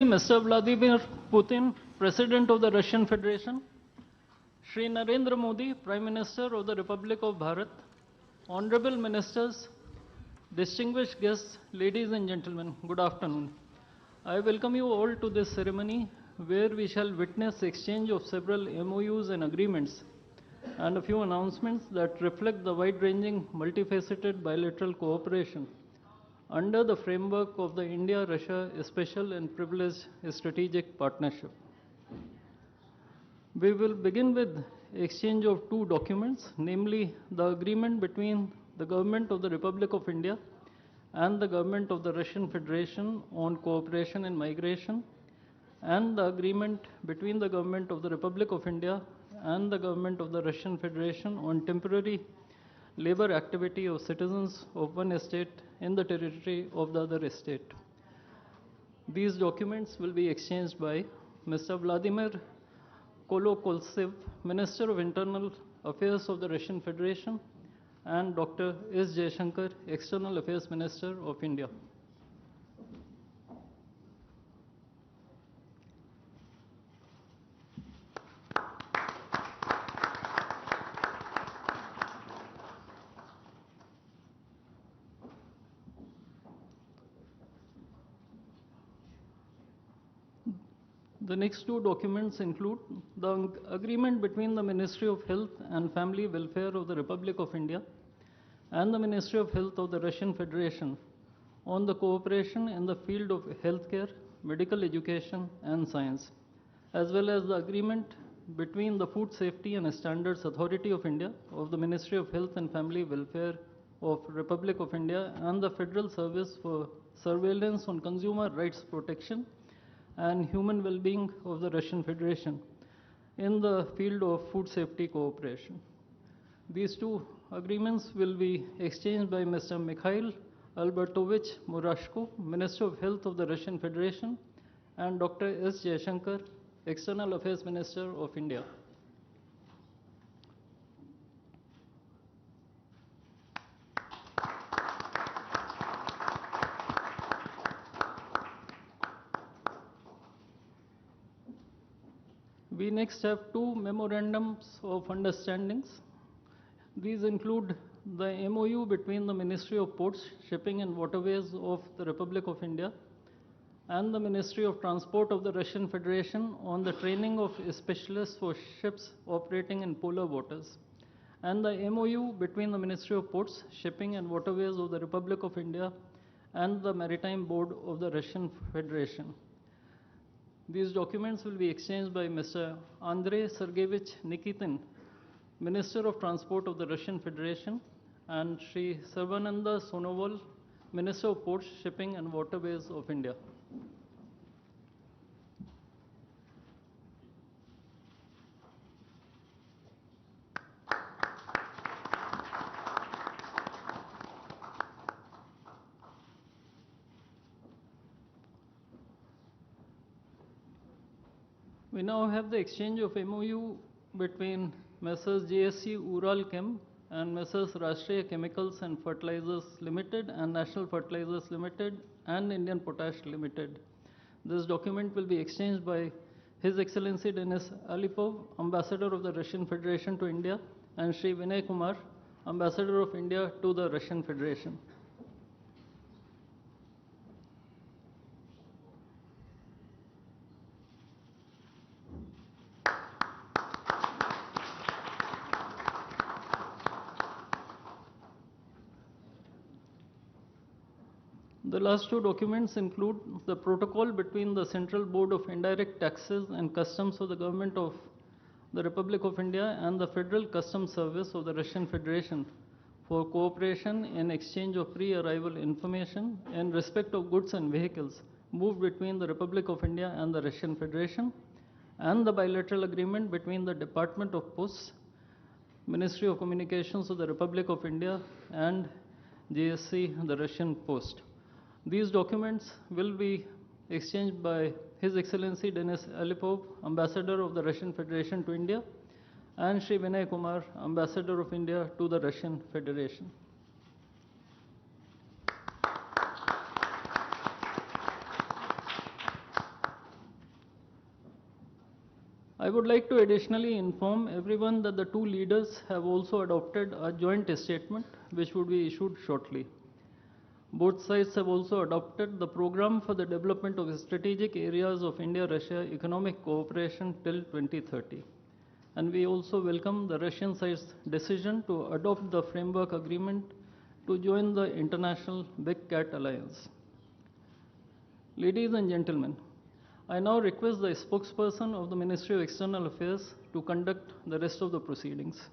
Mr. Vladimir Putin, President of the Russian Federation, Shri Narendra Modi, Prime Minister of the Republic of Bharat, Honorable Ministers, distinguished guests, ladies and gentlemen, good afternoon. I welcome you all to this ceremony where we shall witness exchange of several MoUs and agreements and a few announcements that reflect the wide-ranging, multifaceted bilateral cooperation under the framework of the India-Russia Special and Privileged Strategic Partnership. We will begin with exchange of two documents, namely the agreement between the Government of the Republic of India and the Government of the Russian Federation on cooperation in migration, and the agreement between the Government of the Republic of India and the Government of the Russian Federation on temporary labor activity of citizens of one state in the territory of the other state. These documents will be exchanged by Mr. Vladimir Kolokoltsev, Minister of Internal Affairs of the Russian Federation, and Dr. S. Jaishankar, External Affairs Minister of India. The next two documents include the agreement between the Ministry of Health and Family Welfare of the Republic of India and the Ministry of Health of the Russian Federation on the cooperation in the field of healthcare, medical education, and science, as well as the agreement between the Food Safety and Standards Authority of India of the Ministry of Health and Family Welfare of Republic of India and the Federal Service for Surveillance on Consumer Rights Protection and Human Well-being of the Russian Federation in the field of food safety cooperation. These two agreements will be exchanged by Mr. Mikhail Albertovich Murashko, Minister of Health of the Russian Federation, and Dr. S. Jaishankar, External Affairs Minister of India. We next have two memorandums of understandings. These include the MOU between the Ministry of Ports, Shipping and Waterways of the Republic of India and the Ministry of Transport of the Russian Federation on the training of specialists for ships operating in polar waters, and the MOU between the Ministry of Ports, Shipping and Waterways of the Republic of India and the Maritime Board of the Russian Federation. These documents will be exchanged by Mr. Andrei Sergeyevich Nikitin, Minister of Transport of the Russian Federation, and Sri Sarvananda Sonoval, Minister of Ports, Shipping and Waterways of India. We now have the exchange of MOU between Messrs. GSC Ural Chem and Messrs. Rashtriya Chemicals and Fertilizers Limited and National Fertilizers Limited and Indian Potash Limited. This document will be exchanged by His Excellency Denis Alipov, Ambassador of the Russian Federation to India, and Sri Vinay Kumar, Ambassador of India to the Russian Federation. The last two documents include the protocol between the Central Board of Indirect Taxes and Customs of the Government of the Republic of India and the Federal Customs Service of the Russian Federation for cooperation in exchange of pre-arrival information in respect of goods and vehicles moved between the Republic of India and the Russian Federation, and the bilateral agreement between the Department of Posts, Ministry of Communications of the Republic of India, and GSC, the Russian Post. These documents will be exchanged by His Excellency Denis Alipov, Ambassador of the Russian Federation to India, and Sri Vinay Kumar, Ambassador of India to the Russian Federation. I would like to additionally inform everyone that the two leaders have also adopted a joint statement which would be issued shortly. Both sides have also adopted the program for the development of strategic areas of India-Russia economic cooperation till 2030. And we also welcome the Russian side's decision to adopt the framework agreement to join the international Big Cat Alliance. Ladies and gentlemen, I now request the spokesperson of the Ministry of External Affairs to conduct the rest of the proceedings.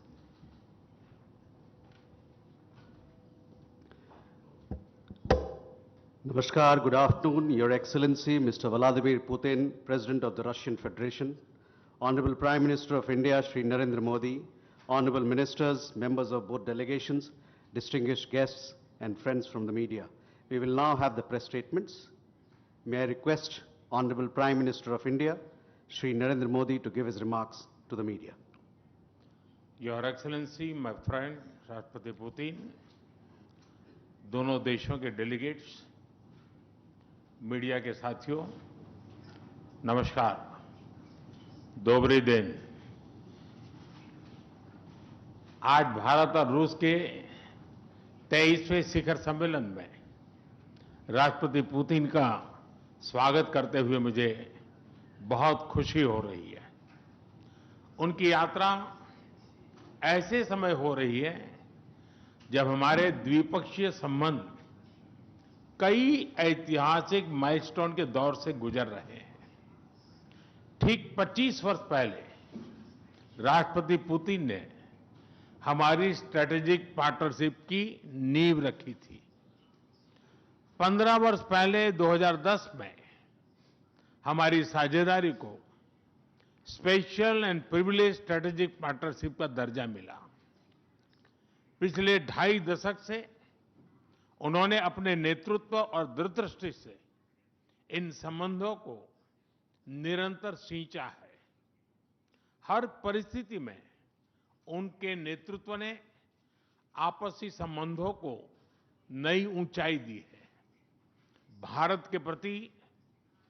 Namaskar, good afternoon, Your Excellency, Mr. Vladimir Putin, President of the Russian Federation, Honorable Prime Minister of India, Shri Narendra Modi, Honorable Ministers, members of both delegations, distinguished guests, and friends from the media. We will now have the press statements. May I request Honorable Prime Minister of India, Shri Narendra Modi, to give his remarks to the media. Your Excellency, my friend, Rashtrapati Putin, दोनों देशों के delegates, media के साथियों, नमस्कार, दोबरी दिन। आज भारत और रूस के 23वें शिखर सम्मेलन में राष्ट्रपति पुतिन का स्वागत करते हुए मुझे बहुत खुशी हो रही है। उनकी यात्रा ऐसे समय हो रही है जब हमारे द्विपक्षीय संबंध कई ऐतिहासिक माइलस्टोन के दौर से गुजर रहे हैं। ठीक 25 वर्ष पहले राष्ट्रपति पुतिन ने हमारी स्ट्रेटेजिक पार्टनरशिप की नींव रखी थी। 15 वर्ष पहले 2010 में हमारी साझेदारी को special and privilege strategic partnership का दर्जा मिला। पिछले 2.5 दशक से उन्होंने अपने नेतृत्व और दूरदृष्टि से इन संबंधों को निरंतर सींचा है। हर परिस्थिति में उनके नेतृत्व ने आपसी संबंधों को नई ऊंचाई दी है। भारत के प्रति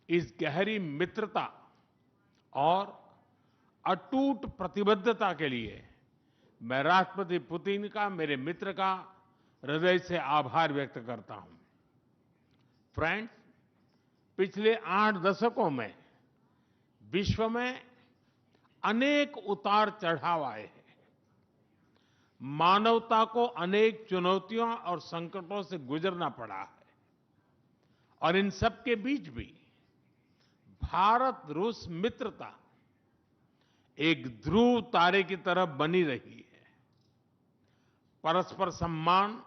इस गहरी मित्रता और अटूट प्रतिबद्धता के लिए मैं राष्ट्रपति पुतिन का, मेरे मित्र का हृदय से आभार व्यक्त करता हूं। फ्रेंड्स, पिछले 8 दशकों में विश्व में अनेक उतार चढ़ाव आए हैं। मानवता को अनेक चुनौतियों और संकटों से गुजरना पड़ा है और इन सब के बीच भी भारत रूस मित्रता एक ध्रुव तारे की तरह बनी रही है। परस्पर सम्मान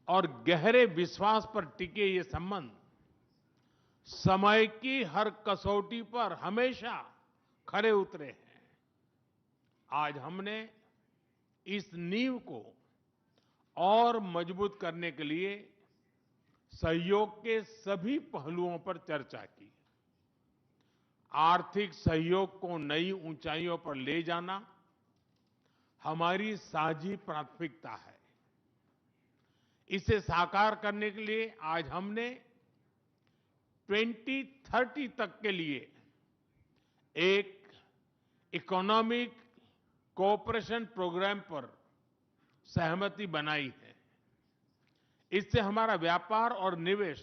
और गहरे विश्वास पर टिके ये संबंध समय की हर कसौटी पर हमेशा खरे उतरे हैं। आज हमने इस नींव को और मजबूत करने के लिए सहयोग के सभी पहलुओं पर चर्चा की। आर्थिक सहयोग को नई ऊंचाइयों पर ले जाना हमारी साझी प्राथमिकता है। इसे साकार करने के लिए आज हमने 2030 तक के लिए एक इकोनॉमिक कोऑपरेशन प्रोग्राम पर सहमति बनाई है। इससे हमारा व्यापार और निवेश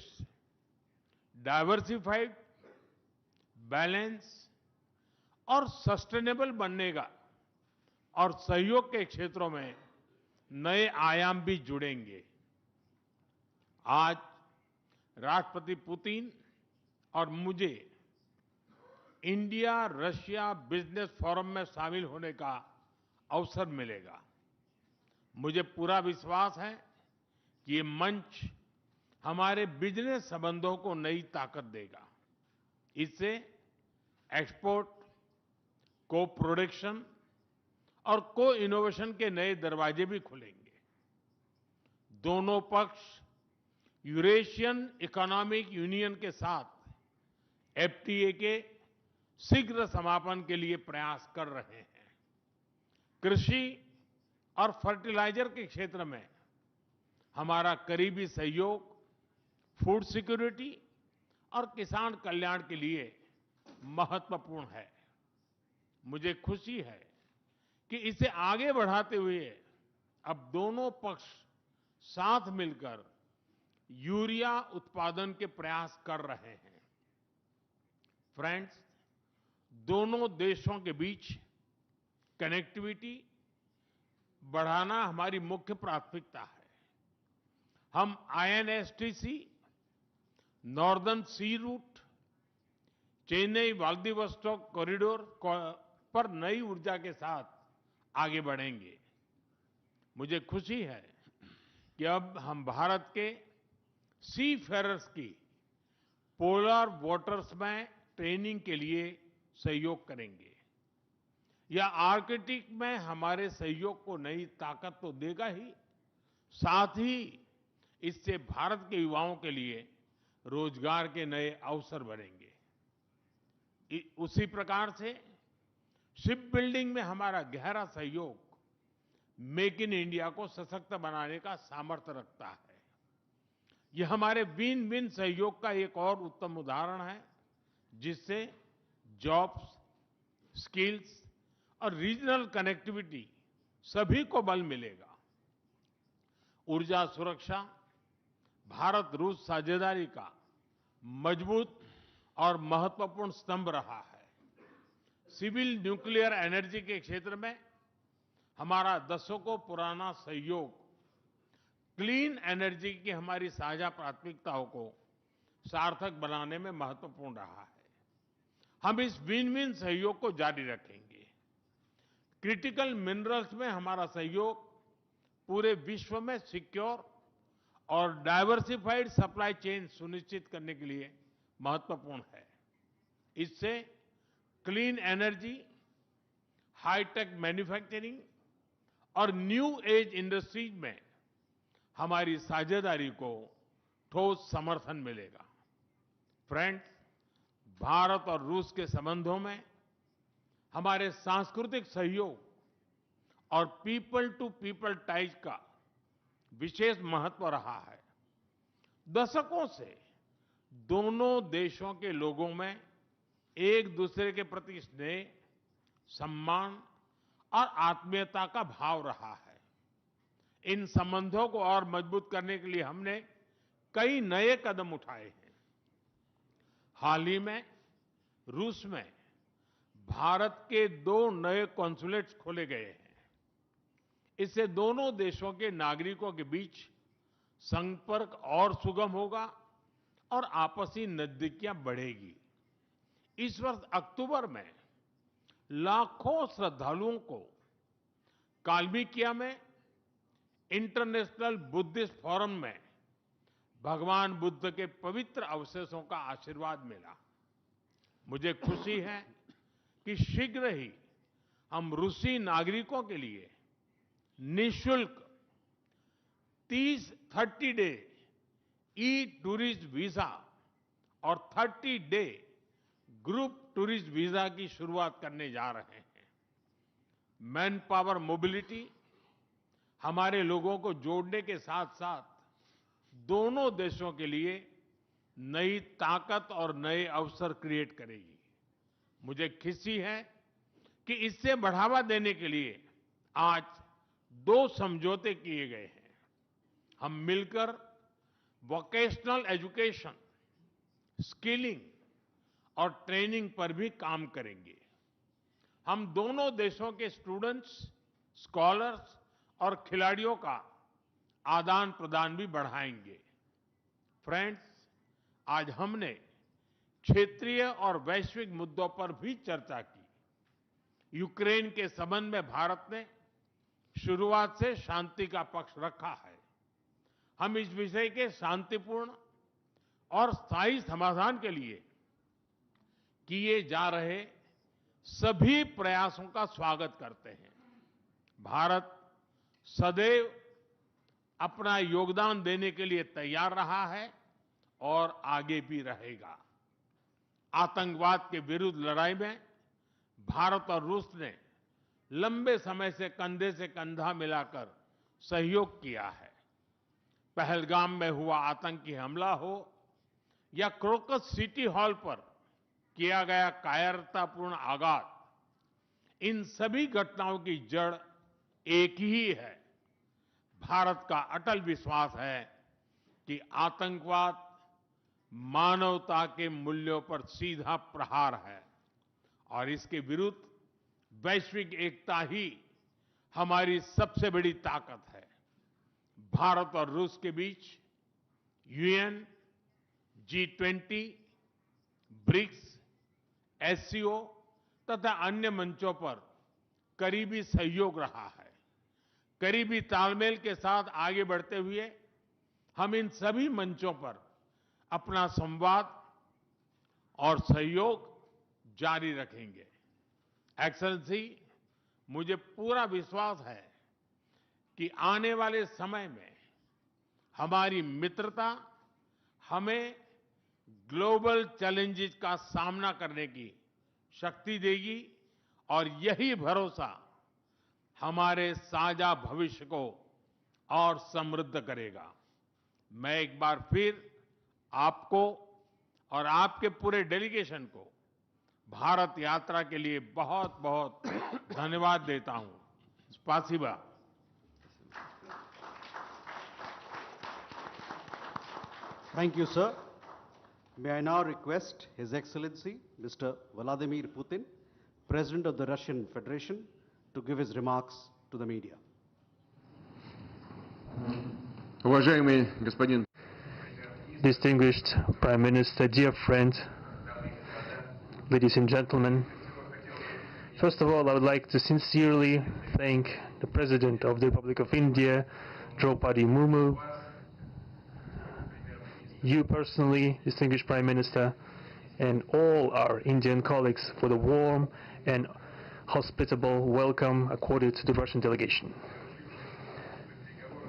डाइवर्सिफाइड, बैलेंस और सस्टेनेबल बनेगा और सहयोग के क्षेत्रों में नए आयाम भी जुड़ेंगे। आज राष्ट्रपति पुतिन और मुझे इंडिया रशिया बिजनेस फोरम में शामिल होने का अवसर मिलेगा। मुझे पूरा विश्वास है कि ये मंच हमारे बिजनेस संबंधों को नई ताकत देगा। इससे एक्सपोर्ट, को प्रोडक्शन और को इनोवेशन के नए दरवाजे भी खुलेंगे। दोनों पक्ष यूरेशियन इकोनॉमिक यूनियन के साथ एफटीए के शीघ्र समापन के लिए प्रयास कर रहे हैं। कृषि और फर्टिलाइजर के क्षेत्र में हमारा करीबी सहयोग फूड सिक्योरिटी और किसान कल्याण के लिए महत्वपूर्ण है। मुझे खुशी है कि इसे आगे बढ़ाते हुए अब दोनों पक्ष साथ मिलकर यूरिया उत्पादन के प्रयास कर रहे हैं। फ्रेंड्स, दोनों देशों के बीच कनेक्टिविटी बढ़ाना हमारी मुख्य प्राथमिकता है। हम आईएनएसटीसी, नॉर्दर्न सी रूट, चेन्नई व्लादिवोस्टोक कॉरिडोर पर नई ऊर्जा के साथ आगे बढ़ेंगे। मुझे खुशी है कि अब हम भारत के सी फेरर्स की पोलर वाटर्स में ट्रेनिंग के लिए सहयोग करेंगे। यह आर्कटिक में हमारे सहयोग को नई ताकत तो देगा ही, साथ ही इससे भारत के युवाओं के लिए रोजगार के नए अवसर बनेंगे। उसी प्रकार से शिप बिल्डिंग में हमारा गहरा सहयोग मेक इन इंडिया को सशक्त बनाने का सामर्थ्य रखता है। यह हमारे विन विन सहयोग का एक और उत्तम उदाहरण है, जिससे जॉब्स, स्किल्स और रीजनल कनेक्टिविटी सभी को बल मिलेगा। ऊर्जा सुरक्षा भारत रूस साझेदारी का मजबूत और महत्वपूर्ण स्तंभ रहा है। सिविल न्यूक्लियर एनर्जी के क्षेत्र में हमारा दशकों पुराना सहयोग क्लीन एनर्जी की हमारी साझा प्राथमिकताओं को सार्थक बनाने में महत्वपूर्ण रहा है। हम इस विन विन सहयोग को जारी रखेंगे। क्रिटिकल मिनरल्स में हमारा सहयोग पूरे विश्व में सिक्योर और डाइवर्सिफाइड सप्लाई चेन सुनिश्चित करने के लिए महत्वपूर्ण है। इससे क्लीन एनर्जी, हाईटेक मैन्युफैक्चरिंग और न्यू एज इंडस्ट्रीज में हमारी साझेदारी को ठोस समर्थन मिलेगा। फ्रेंड्स, भारत और रूस के संबंधों में हमारे सांस्कृतिक सहयोग और पीपल टू पीपल टाइज का विशेष महत्व रहा है। दशकों से दोनों देशों के लोगों में एक दूसरे के प्रति स्नेह, सम्मान और आत्मीयता का भाव रहा है। इन संबंधों को और मजबूत करने के लिए हमने कई नए कदम उठाए हैं। हाल ही में रूस में भारत के 2 नए कॉन्सुलेट्स खोले गए हैं। इससे दोनों देशों के नागरिकों के बीच संपर्क और सुगम होगा और आपसी नजदीकियां बढ़ेगी। इस वर्ष अक्टूबर में लाखों श्रद्धालुओं को काल्मिकिया में इंटरनेशनल बुद्धिस्ट फोरम में भगवान बुद्ध के पवित्र अवशेषों का आशीर्वाद मिला। मुझे खुशी है कि शीघ्र ही हम रूसी नागरिकों के लिए निःशुल्क 30 डे ई टूरिस्ट वीजा और 30 डे ग्रुप टूरिस्ट वीजा की शुरुआत करने जा रहे हैं। मैन पावर मोबिलिटी हमारे लोगों को जोड़ने के साथ साथ दोनों देशों के लिए नई ताकत और नए अवसर क्रिएट करेगी। मुझे खुशी है कि इससे बढ़ावा देने के लिए आज 2 समझौते किए गए हैं। हम मिलकर वोकेशनल एजुकेशन, स्किलिंग और ट्रेनिंग पर भी काम करेंगे। हम दोनों देशों के स्टूडेंट्स, स्कॉलर्स और खिलाड़ियों का आदान प्रदान भी बढ़ाएंगे। फ्रेंड्स, आज हमने क्षेत्रीय और वैश्विक मुद्दों पर भी चर्चा की। यूक्रेन के संबंध में भारत ने शुरुआत से शांति का पक्ष रखा है। हम इस विषय के शांतिपूर्ण और स्थायी समाधान के लिए किए जा रहे सभी प्रयासों का स्वागत करते हैं। भारत सदैव अपना योगदान देने के लिए तैयार रहा है और आगे भी रहेगा। आतंकवाद के विरुद्ध लड़ाई में भारत और रूस ने लंबे समय से कंधा मिलाकर सहयोग किया है। पहलगाम में हुआ आतंकी हमला हो या क्रोकस सिटी हॉल पर किया गया कायरतापूर्ण आघात, इन सभी घटनाओं की जड़ एक ही है। भारत का अटल विश्वास है कि आतंकवाद मानवता के मूल्यों पर सीधा प्रहार है और इसके विरुद्ध वैश्विक एकता ही हमारी सबसे बड़ी ताकत है। भारत और रूस के बीच यूएन, G20, ब्रिक्स, एससीओ तथा अन्य मंचों पर करीबी सहयोग रहा है। करीबी तालमेल के साथ आगे बढ़ते हुए हम इन सभी मंचों पर अपना संवाद और सहयोग जारी रखेंगे। एक्सेलेंसी, मुझे पूरा विश्वास है कि आने वाले समय में हमारी मित्रता हमें ग्लोबल चैलेंजेस का सामना करने की शक्ति देगी और यही भरोसा हमारे साझा भविष्य को और समृद्ध करेगा। मैं एक बार फिर आपको और आपके पूरे डेलीगेशन को भारत यात्रा के लिए बहुत बहुत धन्यवाद देता हूं। स्पासिबा। Thank you, sir. May I now request His Excellency, Mr. Vladimir Putin, President of the Russian Federation, to give his remarks to the media. Уважаемый господин Distinguished Prime Minister, dear friend, ladies and gentlemen, first of all, I would like to sincerely thank the President of the Republic of India, Draupadi Murmu, you personally, distinguished Prime Minister, and all our Indian colleagues for the warm and hospitable welcome accorded to the Russian delegation.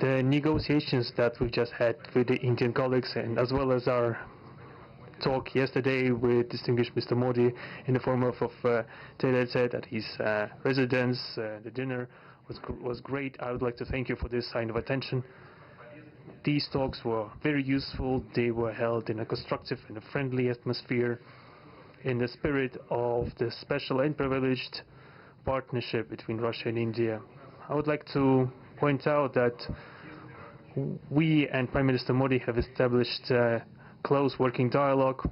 The negotiations that we've just had with the Indian colleagues, and as well as our talk yesterday with distinguished Mr. Modi in the form of tete-a-tete at his residence, the dinner was great. I would like to thank you for this sign of attention. These talks were very useful. They were held in a constructive and a friendly atmosphere in the spirit of the special and privileged partnership between Russia and India. I would like to point out that we and Prime Minister Modi have established close working dialogue.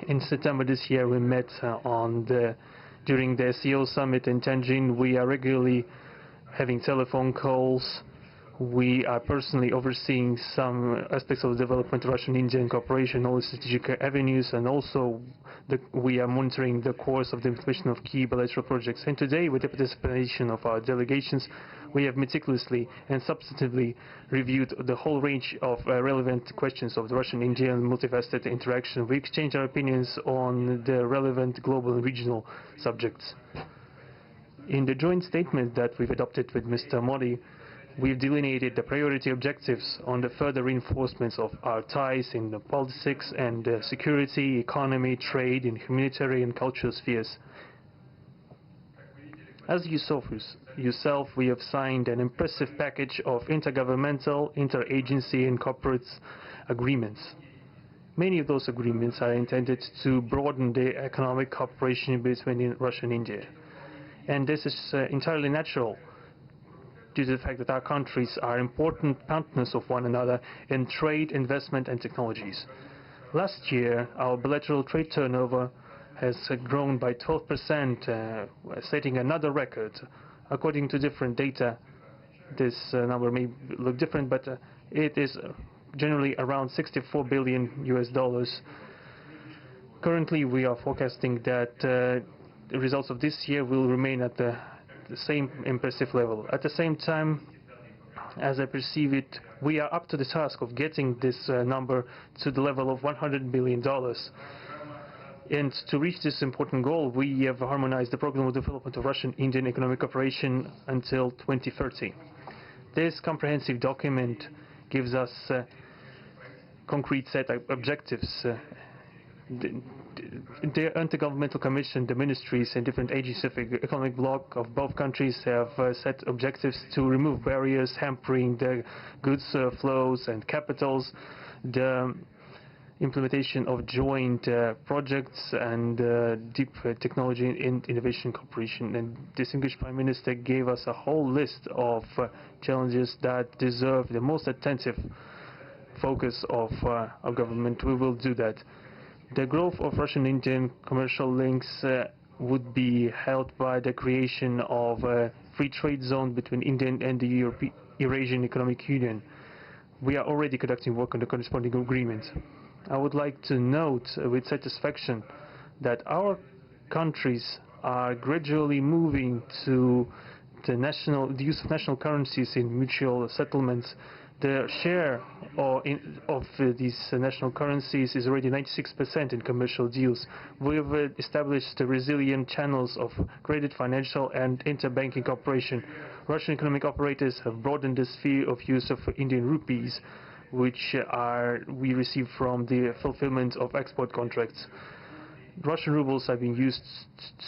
In September this year, we met during the SEO summit in Tianjin. We are regularly having telephone calls. We are personally overseeing some aspects of the development of Russian-Indian cooperation, all the strategic avenues, and also we are monitoring the course of the implementation of key bilateral projects. And today, with the participation of our delegations, we have meticulously and substantively reviewed the whole range of relevant questions of the Russian-Indian multifaceted interaction. We exchange our opinions on the relevant global and regional subjects. In the joint statement that we've adopted with Mr. Modi, we've delineated the priority objectives on the further reinforcements of our ties in the politics and security, economy, trade, and humanitarian and cultural spheres. As you saw for yourself, we have signed an impressive package of intergovernmental, interagency, and corporate agreements. Many of those agreements are intended to broaden the economic cooperation between Russia and India. And this is entirely natural, due to the fact that our countries are important partners of one another in trade, investment, and technologies. Last year, our bilateral trade turnover has grown by 12%, setting another record. According to different data, this number may look different, but it is generally around $64 billion US. Currently, we are forecasting that the results of this year will remain at the same impressive level. At the same time, as I perceive it, we are up to the task of getting this number to the level of $100 billion. And to reach this important goal, we have harmonized the program of development of Russian-Indian economic cooperation until 2030. This comprehensive document gives us a concrete set of objectives. The Intergovernmental Commission, the ministries and different agencies of the economic bloc of both countries have set objectives to remove barriers hampering the goods flows and capitals. The implementation of joint projects and deep technology and innovation cooperation. And distinguished Prime Minister gave us a whole list of challenges that deserve the most attentive focus of our government. We will do that. The growth of Russian-Indian commercial links would be helped by the creation of a free trade zone between India and the Eurasian Economic Union. We are already conducting work on the corresponding agreement. I would like to note with satisfaction that our countries are gradually moving to the use of national currencies in mutual settlements. The share of these national currencies is already 96% in commercial deals. We have established resilient channels of credit, financial and interbanking cooperation. Russian economic operators have broadened the sphere of use of Indian rupees, which we receive from the fulfillment of export contracts. Russian rubles have been used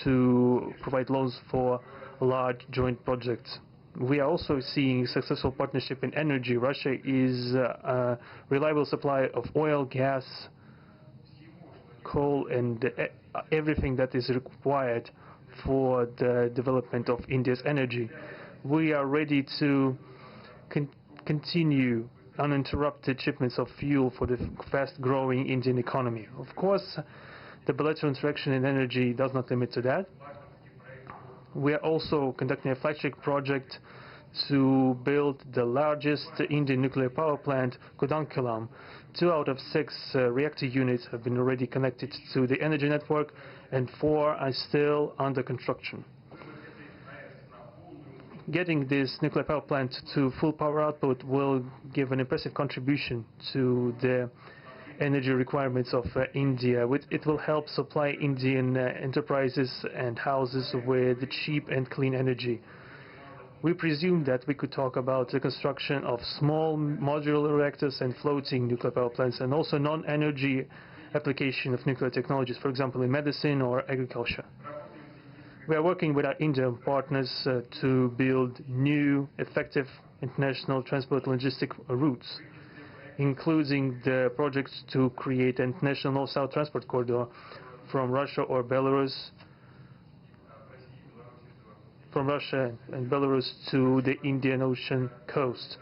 to provide loans for large joint projects. We are also seeing successful partnership in energy. Russia is a reliable supplier of oil, gas, coal and everything that is required for the development of India's energy. We are ready to continue uninterrupted shipments of fuel for the fast-growing Indian economy. Of course, the bilateral interaction in energy does not limit to that. We are also conducting a flagship project to build the largest Indian nuclear power plant, Kudankulam. 2 out of 6 reactor units have been already connected to the energy network and 4 are still under construction. Getting this nuclear power plant to full power output will give an impressive contribution to the energy requirements of India. It will help supply Indian enterprises and houses with cheap and clean energy. We presume that we could talk about the construction of small modular reactors and floating nuclear power plants, and also non-energy application of nuclear technologies, for example in medicine or agriculture. We are working with our Indian partners to build new, effective international transport logistic routes, including the projects to create an international north-south transport corridor from Russia and Belarus to the Indian Ocean coast.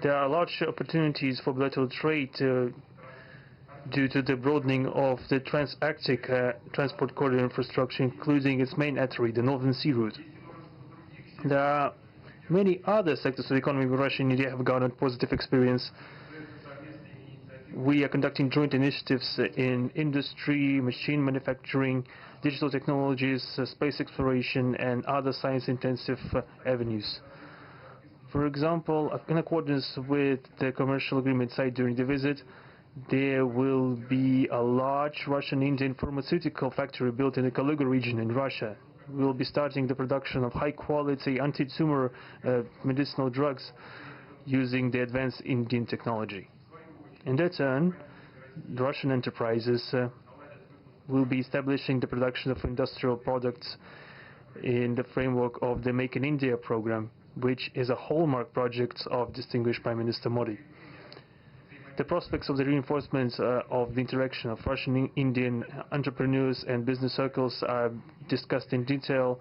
There are large opportunities for bilateral trade due to the broadening of the trans-Arctic transport corridor infrastructure, including its main artery, the Northern Sea Route. There are many other sectors of the economy where Russia and India have garnered positive experience. We are conducting joint initiatives in industry, machine manufacturing, digital technologies, space exploration, and other science-intensive avenues. For example, in accordance with the commercial agreement signed during the visit, there will be a large Russian-Indian pharmaceutical factory built in the Kaluga region in Russia. We will be starting the production of high-quality anti-tumor medicinal drugs using the advanced Indian technology. In their turn, the Russian enterprises will be establishing the production of industrial products in the framework of the Make in India program, which is a hallmark project of distinguished Prime Minister Modi. The prospects of the reinforcement of the interaction of Russian-Indian entrepreneurs and business circles are discussed in detail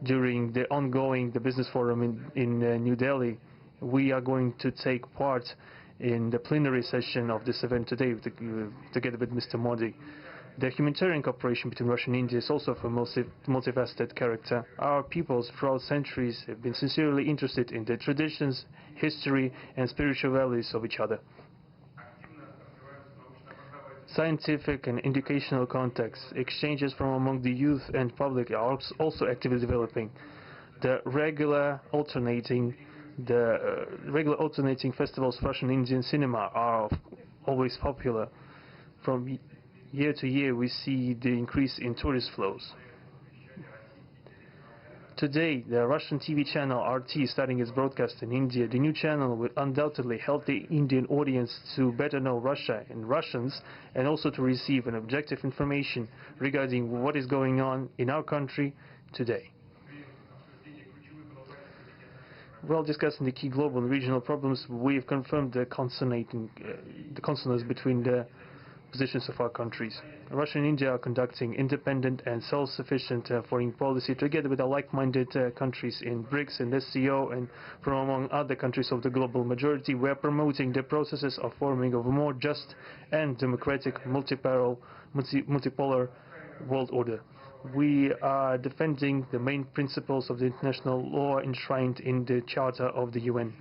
during the ongoing business forum in New Delhi. We are going to take part in the plenary session of this event today together with Mr. Modi. The humanitarian cooperation between Russia and India is also of a multifaceted character. Our peoples throughout centuries have been sincerely interested in the traditions, history and spiritual values of each other. Scientific and educational contacts, exchanges from among the youth and public are also actively developing. The regular alternating festivals of Russian Indian cinema are always popular. From year to year we see the increase in tourist flows. Today, the Russian TV channel RT is starting its broadcast in India. The new channel will undoubtedly help the Indian audience to better know Russia and Russians, and also to receive an objective information regarding what is going on in our country today. While discussing the key global and regional problems, we have confirmed the consonance between the positions of our countries. Russia and India are conducting independent and self-sufficient foreign policy together with our like-minded countries in BRICS and SCO, and from among other countries of the global majority. We are promoting the processes of forming of a more just and democratic multipolar world order. We are defending the main principles of the international law enshrined in the Charter of the UN.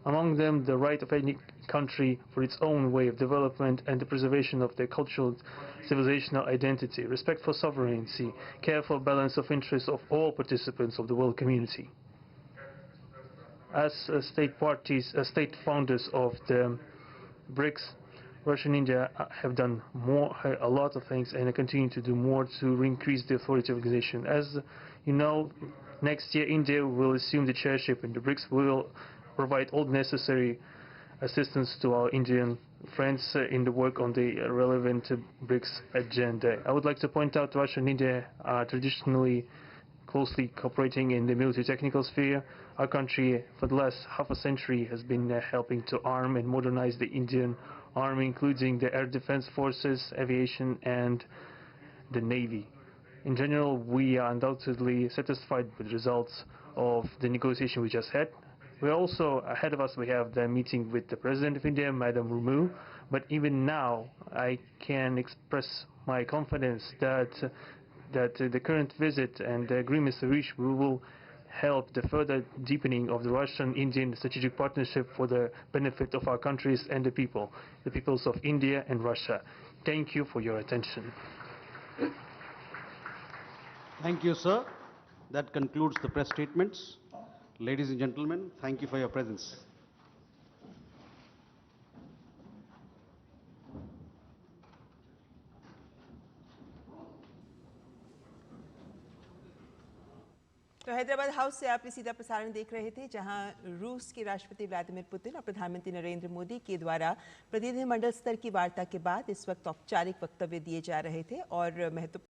Among them, the right of any country for its own way of development and the preservation of their cultural civilizational identity, respect for sovereignty, careful balance of interests of all participants of the world community. As state founders of the BRICS, Russia and India have done a lot of things, and continue to do more to increase the authority of the organization. As you know, next year India will assume the chairship in the BRICS. We will provide all necessary assistance to our Indian friends in the work on the relevant BRICS agenda. I would like to point out Russia and India are traditionally closely cooperating in the military technical sphere. Our country, for the last half a century, has been helping to arm and modernize the Indian Army, including the air defense forces, aviation, and the Navy. In general, we are undoubtedly satisfied with the results of the negotiation we just had. We also, ahead of us, we have the meeting with the President of India, Madam Murmu. But even now, I can express my confidence that the current visit and the agreements reached will help the further deepening of the Russian-Indian strategic partnership for the benefit of our countries and the peoples of India and Russia. Thank you for your attention. Thank you, sir. That concludes the press statements. Ladies and gentlemen, thank you for your presence. तो Hyderabad house से आप सीधा प्रसारण देख रहे थे, जहां रूस के राष्ट्रपति व्लादिमीर पुतिन और प्रधानमंत्री नरेंद्र मोदी के द्वारा प्रतिनिधिमंडल स्तर की वार्ता के बाद इस वक्त औपचारिक वक्तव्य दिए जा रहे थे और महत्वपूर्ण